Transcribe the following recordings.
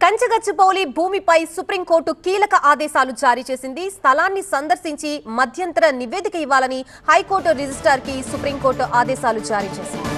కంచగచ్చిబౌలి భూమిపై సుప్రీంకోర్టు కీలక ఆదేశాలు జారీ చేసింది. స్థలాన్ని సందర్శించి మధ్యంతర నివేదిక ఇవ్వాలని హైకోర్టు రిజిస్ట్రార్కి సుప్రీంకోర్టు ఆదేశాలు జారీ చేసింది.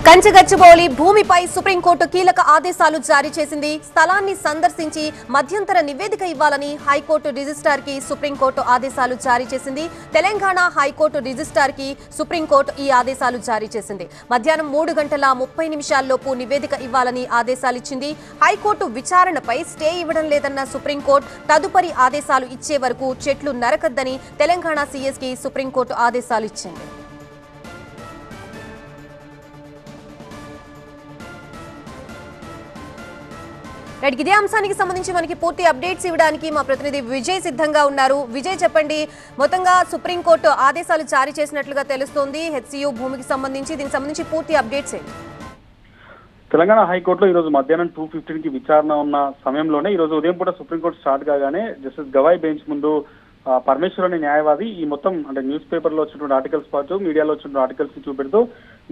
కంచగచ్చిబౌలి భూమిపై సుప్రీంకోర్టు కీలక ఆదేశాలు జారీ చేసింది. స్థలాన్ని సందర్శించి మధ్యంతర నివేదిక ఇవ్వాలని హైకోర్టు రిజిస్ట్రార్కి సుప్రీంకోర్టు ఆదేశాలు జారీ చేసింది. తెలంగాణ హైకోర్టు రిజిస్ట్రార్కి సుప్రీంకోర్టు ఈ ఆదేశాలు జారీ చేసింది. మధ్యాహ్నం 3:30 నివేదిక ఇవ్వాలని ఆదేశాలు ఇచ్చింది. హైకోర్టు విచారణపై స్టే ఇవ్వడం లేదన్న సుప్రీంకోర్టు తదుపరి ఆదేశాలు ఇచ్చే వరకు చెట్లు నరకద్దని తెలంగాణ సీఎస్కి సుప్రీంకోర్టు ఆదేశాలు ఇచ్చింది. ఇదే అంశానికి సంబంధించి మనకి పూర్తి అప్డేట్స్ ఇవ్వడానికి మా ప్రతినిధి విజయ్ సిద్ధంగా ఉన్నారు. విజయ్, చెప్పండి, మొత్తంగా సుప్రీంకోర్టు ఆదేశాలు జారీ చేసినట్లుగా తెలుస్తోంది హెచ్సియు భూమికి సంబంధించి. దీనికి సంబంధించి పూర్తి అప్డేట్స్ ఏంటి? తెలంగాణ హైకోర్టులో ఈరోజు మధ్యాహ్నం 2:15కి విచారణ ఉన్న సమయంలోనే ఈరోజు ఉదయం పూట సుప్రీంకోర్టు స్టార్ట్ కాగానే జస్టిస్ గవాయ్ బెంచ్ ముందు పరమేశ్వర్ అనే న్యాయవాది ఈ మొత్తం అంటే న్యూస్ పేపర్లో వచ్చినటువంటి ఆర్టికల్స్ పాటు మీడియాలో వచ్చినటువంటి ఆర్టికల్స్ చూపెడుతూ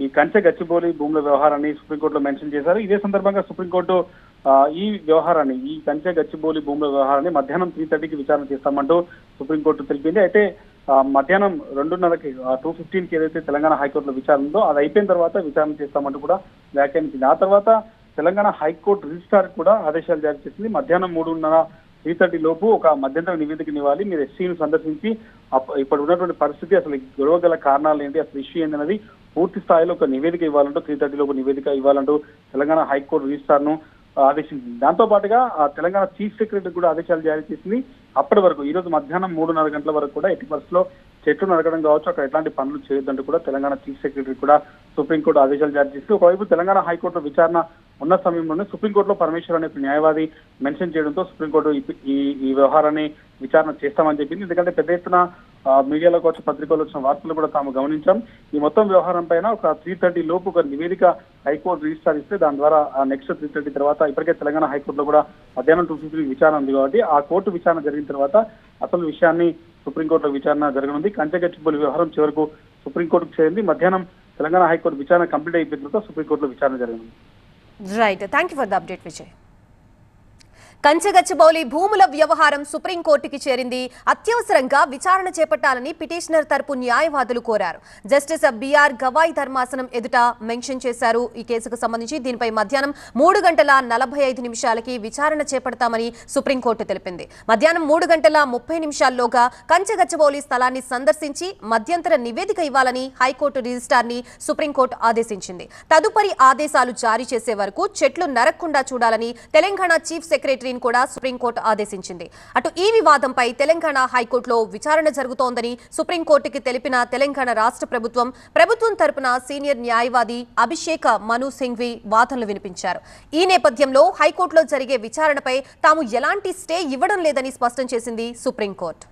ఈ కంచగచ్చిబౌలి భూముల వ్యవహారాన్ని సుప్రీంకోర్టులో మెన్షన్ చేశారు. ఇదే సందర్భంగా సుప్రీంకోర్టు ఈ వ్యవహారాన్ని ఈ కంచగచ్చిబౌలి భూముల వ్యవహారాన్ని మధ్యాహ్నం 3:30కి విచారణ చేస్తామంటూ సుప్రీంకోర్టు తెలిపింది. అయితే మధ్యాహ్నం 2:30కి 2:15కి ఏదైతే తెలంగాణ హైకోర్టులో విచారణ ఉందో అది అయిపోయిన తర్వాత విచారణ చేస్తామంటూ కూడా వ్యాఖ్యానించింది. ఆ తర్వాత తెలంగాణ హైకోర్టు రిజిస్ట్రార్ కూడా ఆదేశాలు జారీ చేసింది. మధ్యాహ్నం 3:30 లోపు ఒక మధ్యంతర నివేదికను ఇవ్వాలి, మీరు ఎస్సీని సందర్శించి ఇప్పుడు ఉన్నటువంటి పరిస్థితి, అసలు గొడవ గల కారణాలు ఏంటి, అసలు ఇష్యూ ఏంటనేది పూర్తి స్థాయిలో ఒక నివేదిక ఇవ్వాలంటూ 3:30 లోపు నివేదిక ఇవ్వాలంటూ తెలంగాణ హైకోర్టు రిజిస్ట్రార్ ను ఆదేశించింది. దాంతో పాటుగా తెలంగాణ చీఫ్ సెక్రటరీ కూడా ఆదేశాలు జారీ చేసింది. అప్పటి వరకు ఈ రోజు మధ్యాహ్నం 3:30 గంటల వరకు కూడా ఎట్టి పరిస్థితుల్లో చెట్లు నరకడం కావచ్చు, అక్కడ ఎట్లాంటి పనులు చేయొద్దంటూ కూడా తెలంగాణ చీఫ్ సెక్రటరీ కూడా సుప్రీంకోర్టు ఆదేశాలు జారీ చేసింది. ఒకవైపు తెలంగాణ హైకోర్టు విచారణ ఉన్న సమయంలోనే సుప్రీంకోర్టులో పరమేశ్వర్ అనే న్యాయవాది మెన్షన్ చేయడంతో సుప్రీంకోర్టు ఈ వ్యవహారాన్ని విచారణ చేస్తామని చెప్పింది. ఎందుకంటే పెద్ద ఎత్తున మీడియాలో కావచ్చు, పత్రికల్లో వచ్చిన వార్తలు కూడా తాము గమనించాం. ఈ మొత్తం వ్యవహారం పైన ఒక 3:30 లోపు ఒక నివేదిక హైకోర్టు రిజిస్ట్రార్ ఇస్తే దాని ద్వారా నెక్స్ట్ 3:30 తర్వాత ఇప్పటికే తెలంగాణ హైకోర్టులో కూడా మధ్యాహ్నం 2:15 విచారణ ఉంది కాబట్టి ఆ కోర్టు విచారణ జరిగిన తర్వాత అసలు విషయాన్ని సుప్రీంకోర్టులో విచారణ జరగనుంది. కంచగచ్చిబౌలి వ్యవహారం చివరకు సుప్రీంకోర్టుకు చేరింది. మధ్యాహ్నం తెలంగాణ హైకోర్టు విచారణ కంప్లీట్ అయిపోయిన తర్వాత సుప్రీంకోర్టులో విచారణ జరగనుంది. Right, thank you for the update Vijay. Kanchagachibowli భూముల వ్యవహారం సుప్రీంకోర్టుకి చేరింది. అత్యవసరంగా విచారణ చేపట్టాలని పిటిషనర్ తరపు న్యాయవాదులు కోరారు. జస్టిస్ బిఆర్ గవాయ్ ధర్మాసనం ఎదుట మెన్షన్ చేశారు ఈ కేసుకు సంబంధించి. దీనిపై మధ్యాహ్నం 3:45కి విచారణ చేపడతామని సుప్రీంకోర్టు తెలిపింది. మధ్యాహ్నం 3:30 కంచగచ్చిబౌలి స్థలాన్ని సందర్శించి మధ్యంతర నివేదిక ఇవ్వాలని హైకోర్టు రిజిస్ట్రార్ని సుప్రీంకోర్టు ఆదేశించింది. తదుపరి ఆదేశాలు జారీ చేసే వరకు చెట్లు నరక్కుండా చూడాలని తెలంగాణ చీఫ్ సెక్రటరీ కూడా సుప్రీంకోర్టు ఆదేశించింది. అటు ఈ వివాదంపై తెలంగాణ హైకోర్టులో విచారణ జరుగుతోందని సుప్రీంకోర్టుకి తెలిపిన తెలంగాణ రాష్ట్ర ప్రభుత్వం తరపున సీనియర్ న్యాయవాది అభిషేక్ మను సింఘ్వి వాదనలు వినిపించారు. ఈ నేపథ్యంలో హైకోర్టులో జరిగే విచారణపై తాము ఎలాంటి స్టే ఇవ్వడం లేదని స్పష్టం చేసింది సుప్రీంకోర్టు.